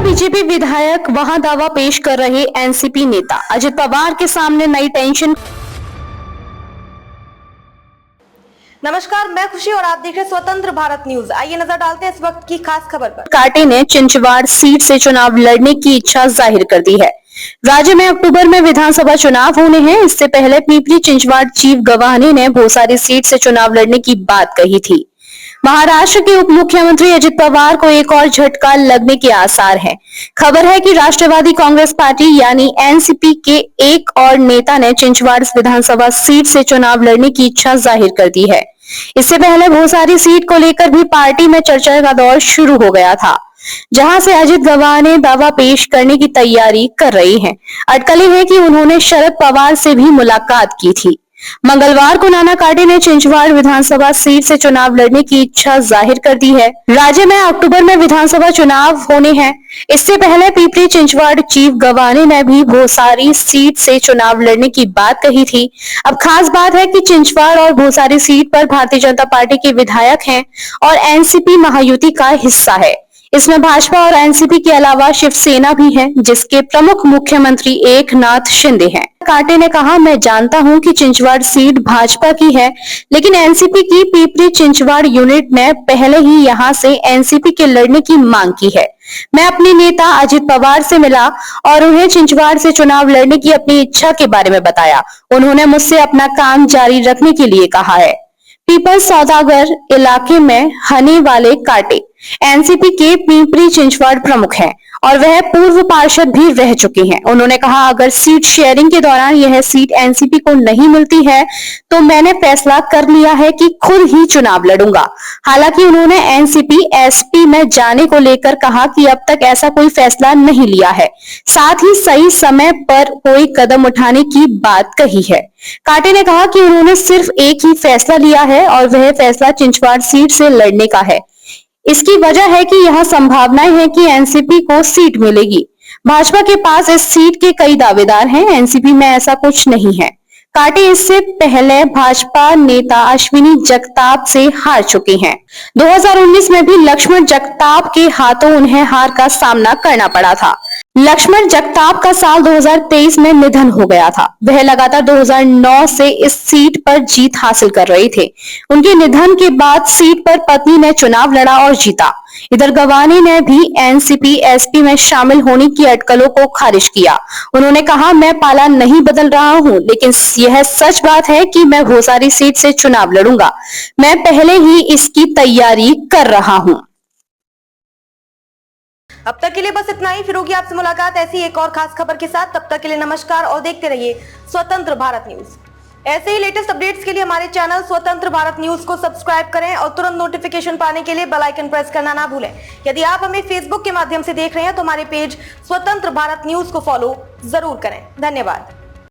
BJP विधायक वहां दावा पेश कर रहे एनसीपी नेता अजित पवार के सामने नई टेंशन। नमस्कार, मैं खुशी और आप देख रहे हैं स्वतंत्र भारत न्यूज। आइए नजर डालते हैं इस वक्त की खास खबर पर। कांटे ने चिंचवाड़ सीट से चुनाव लड़ने की इच्छा जाहिर कर दी है। राज्य में अक्टूबर में विधानसभा चुनाव होने हैं। इससे पहले पिपली चिंचवाड़ चीफ गवाने ने भोसारी सीट से चुनाव लड़ने की बात कही थी। महाराष्ट्र के उप मुख्यमंत्री अजित पवार को एक और झटका लगने के आसार हैं। खबर है कि राष्ट्रवादी कांग्रेस पार्टी यानी एनसीपी के एक और नेता ने चिंचवाड़ विधानसभा सीट से चुनाव लड़ने की इच्छा जाहिर कर दी है। इससे पहले भोसारी सीट को लेकर भी पार्टी में चर्चा का दौर शुरू हो गया था, जहां से अजित गवाने दावा पेश करने की तैयारी कर रही हैं। अटकलें हैं कि उन्होंने शरद पवार से भी मुलाकात की थी। मंगलवार को नाना कांटे ने चिंचवाड़ विधानसभा सीट से चुनाव लड़ने की इच्छा जाहिर कर दी है। राज्य में अक्टूबर में विधानसभा चुनाव होने हैं। इससे पहले पिपली चिंचवाड़ चीफ गवाने ने भी भोसारी सीट से चुनाव लड़ने की बात कही थी। अब खास बात है कि चिंचवाड़ और भोसारी सीट पर भारतीय जनता पार्टी के विधायक हैं और एनसीपी महायुति का हिस्सा है। इसमें भाजपा और एनसीपी के अलावा शिवसेना भी है, जिसके प्रमुख मुख्यमंत्री एकनाथ शिंदे हैं। कांटे ने कहा, मैं जानता हूं कि चिंचवाड़ सीट भाजपा की है, लेकिन एनसीपी की पिपली चिंचवाड़ यूनिट ने पहले ही यहां से एनसीपी के लड़ने की मांग की है। मैं अपने नेता अजित पवार से मिला और उन्हें चिंचवाड़ से चुनाव लड़ने की अपनी इच्छा के बारे में बताया। उन्होंने मुझसे अपना काम जारी रखने के लिए कहा है। पीपल्स सौदागर इलाके में हने वाले कांटे एनसीपी के पिपली चिंचवाड़ प्रमुख हैं और वह पूर्व पार्षद भी रह चुके हैं। उन्होंने कहा, अगर सीट शेयरिंग के दौरान यह सीट एनसीपी को नहीं मिलती है तो मैंने फैसला कर लिया है कि खुद ही चुनाव लड़ूंगा। हालांकि उन्होंने एनसीपी एसपी में जाने को लेकर कहा कि अब तक ऐसा कोई फैसला नहीं लिया है, साथ ही सही समय पर कोई कदम उठाने की बात कही है। कांटे ने कहा कि उन्होंने सिर्फ एक ही फैसला लिया है और वह फैसला चिंचवाड़ सीट से लड़ने का है। इसकी वजह है कि यह संभावनाएं हैं कि एनसीपी को सीट मिलेगी। भाजपा के पास इस सीट के कई दावेदार हैं, एनसीपी में ऐसा कुछ नहीं है। कांटे इससे पहले भाजपा नेता अश्विनी जगताप से हार चुके हैं। 2019 में भी लक्ष्मण जगताप के हाथों उन्हें हार का सामना करना पड़ा था। लक्ष्मण जगताप का साल 2023 में निधन हो गया था। वह लगातार 2009 से इस सीट पर जीत हासिल कर रहे थे। उनके निधन के बाद सीट पर पत्नी ने चुनाव लड़ा और जीता। इधर गवाने ने भी एनसीपी एसपी में शामिल होने की अटकलों को खारिज किया। उन्होंने कहा, मैं पाला नहीं बदल रहा हूं, लेकिन यह सच बात है कि मैं भोसारी सीट से चुनाव लड़ूंगा। मैं पहले ही इसकी तैयारी कर रहा हूं। अब तक के लिए बस इतना ही। फिर होगी आपसे मुलाकात ऐसी एक और खास खबर के साथ। तब तक के लिए नमस्कार और देखते रहिए स्वतंत्र भारत न्यूज। ऐसे ही लेटेस्ट अपडेट्स के लिए हमारे चैनल स्वतंत्र भारत न्यूज को सब्सक्राइब करें और तुरंत नोटिफिकेशन पाने के लिए बेल आइकन प्रेस करना ना भूलें। यदि आप हमें फेसबुक के माध्यम से देख रहे हैं तो हमारे पेज स्वतंत्र भारत न्यूज को फॉलो जरूर करें। धन्यवाद।